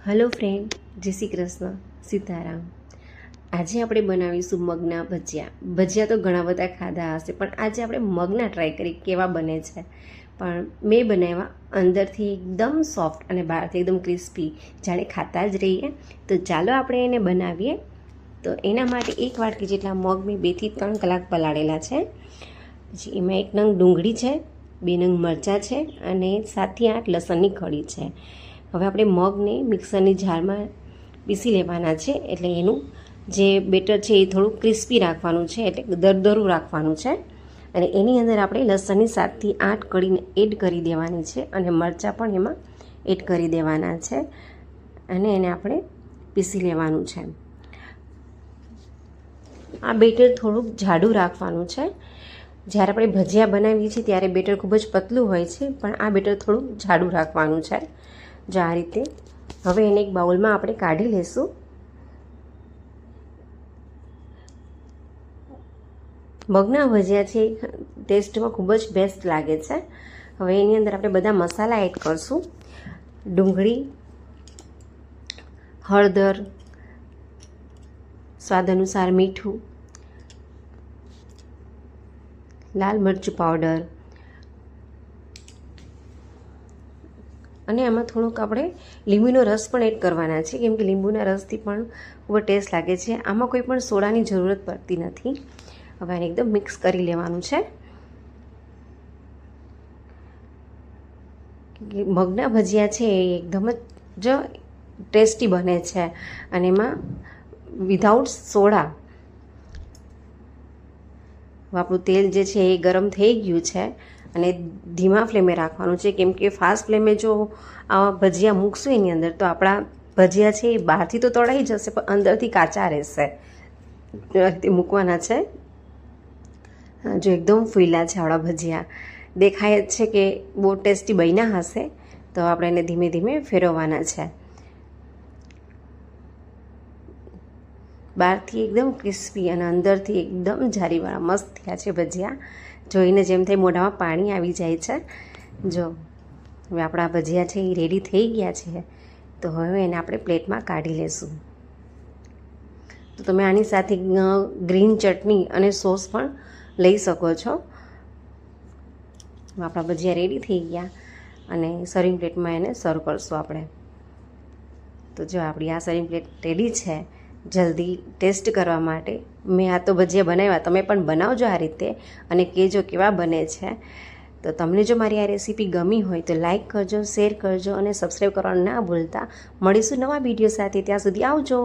Hello friend, जय श्री कृष्ण, सीताराम। આજે આપણે બનાવીશું મગના ભજીયા। ભજીયા તો ઘણા બધા ખાધા હશે, પણ આજે આપણે મગના ટ્રાય કરી કેવા બને છે। પણ મેં બનાવ્યા અંદરથી એકદમ સોફ્ટ અને બહારથી એકદમ ક્રિસ્પી, જાણે ખાતા જ રહીએ। તો ચાલો આપણે એને બનાવીએ। તો એના માટે એક વાટકી જેટલા મગ મેં 2 થી 3 કલાક પલાળેલા છે। પછી એમાં 1 નંગ ડુંગળી છે, 2 નંગ મરચાં છે અને 7 થી 8 લસણની કળી છે। હવે આપણે મગને મિક્સરની જારમાં પીસી લેવાના છે, એટલે એનું જે બેટર છે એ થોડું ક્રિસ્પી રાખવાનું છે, એટલે દરદરું રાખવાનું છે। અને એની અંદર આપણે લસણની 7 થી 8 કળીને એડ કરી દેવાની છે અને મરચાં પણ એમાં એડ કરી દેવાના છે અને એને આપણે પીસી લેવાનું છે। આ બેટર થોડુંક જાડું રાખવાનું છે। જ્યારે આપણે ભજીયા બનાવીએ છીએ ત્યારે બેટર ખૂબ જ પતલું હોય છે, પણ આ બેટર થોડુંક જાડું રાખવાનું છે। જો આ રીતે હવે એને એક બાઉલમાં આપણે કાઢી લેશું। મગના ભજીયા છે ટેસ્ટમાં ખૂબ જ બેસ્ટ લાગે છે। હવે એની અંદર આપણે બધા મસાલા એડ કરશું। ડુંગળી, હળદર, સ્વાદ અનુસાર મીઠું, લાલ મરચું પાવડર અને આમાં થોડુંક આપણે લીંબુનો રસ પણ એડ કરવાના છે, કેમ કે લીંબુના રસથી પણ ખૂબ ટેસ્ટ લાગે છે। આમાં કોઈ પણ સોડાની જરૂરત પડતી નથી। હવે આને એકદમ મિક્સ કરી લેવાનું છે। મગના ભજીયા છે એ એકદમ જ ટેસ્ટી બને છે અને એમાં વિધાઉટ સોડા। આપણું તેલ જે છે એ ગરમ થઈ ગયું છે અને ધીમા ફ્લેમે રાખવાનું છે, કેમ કે ફાસ્ટ ફ્લેમે જો આ ભજીયા મૂકશું એની અંદર તો આપણા ભજીયા છે એ બહારથી તો તળાઈ જશે પણ અંદરથી કાચા રહેશે। તે મૂકવાના છે। જો એકદમ ફૂલ્યા છે આપણા ભજીયા, દેખાય જ છે કે બહુ ટેસ્ટી બન્યા હશે। તો આપણે એને ધીમે ધીમે ફેરવવાના છે। બહારથી એકદમ ક્રિસ્પી અને અંદરથી એકદમ જારીવાળા મસ્ત થયા છે ભજીયા। જોઈને જેમ થાય મોઢામાં પાણી આવી જાય છે। જો હવે આપણા ભજીયા છે એ રેડી થઈ ગયા છે, તો હવે એને આપણે પ્લેટમાં કાઢી લેશું। તો તમે આની સાથે ગ્રીન ચટણી અને સોસ પણ લઈ શકો છો। આપણા ભજીયા રેડી થઈ ગયા અને સર્વિંગ પ્લેટમાં એને સર્વ કરશું આપણે। તો જો આપણી આ સર્વિંગ પ્લેટ રેડી છે જલ્દી ટેસ્ટ કરવા માટે। મેં આ તો ભજીયા બનાવ્યા, તમે પણ બનાવજો આ રીતે અને કહેજો કેવા બને છે। તો તમને જો મારી આ રેસીપી ગમી હોય તો લાઈક કરજો, શેર કરજો અને સબસ્ક્રાઈબ કરવાનું ના ભૂલતા। મળીશું નવા વિડીયો સાથે, ત્યાં સુધી આવજો।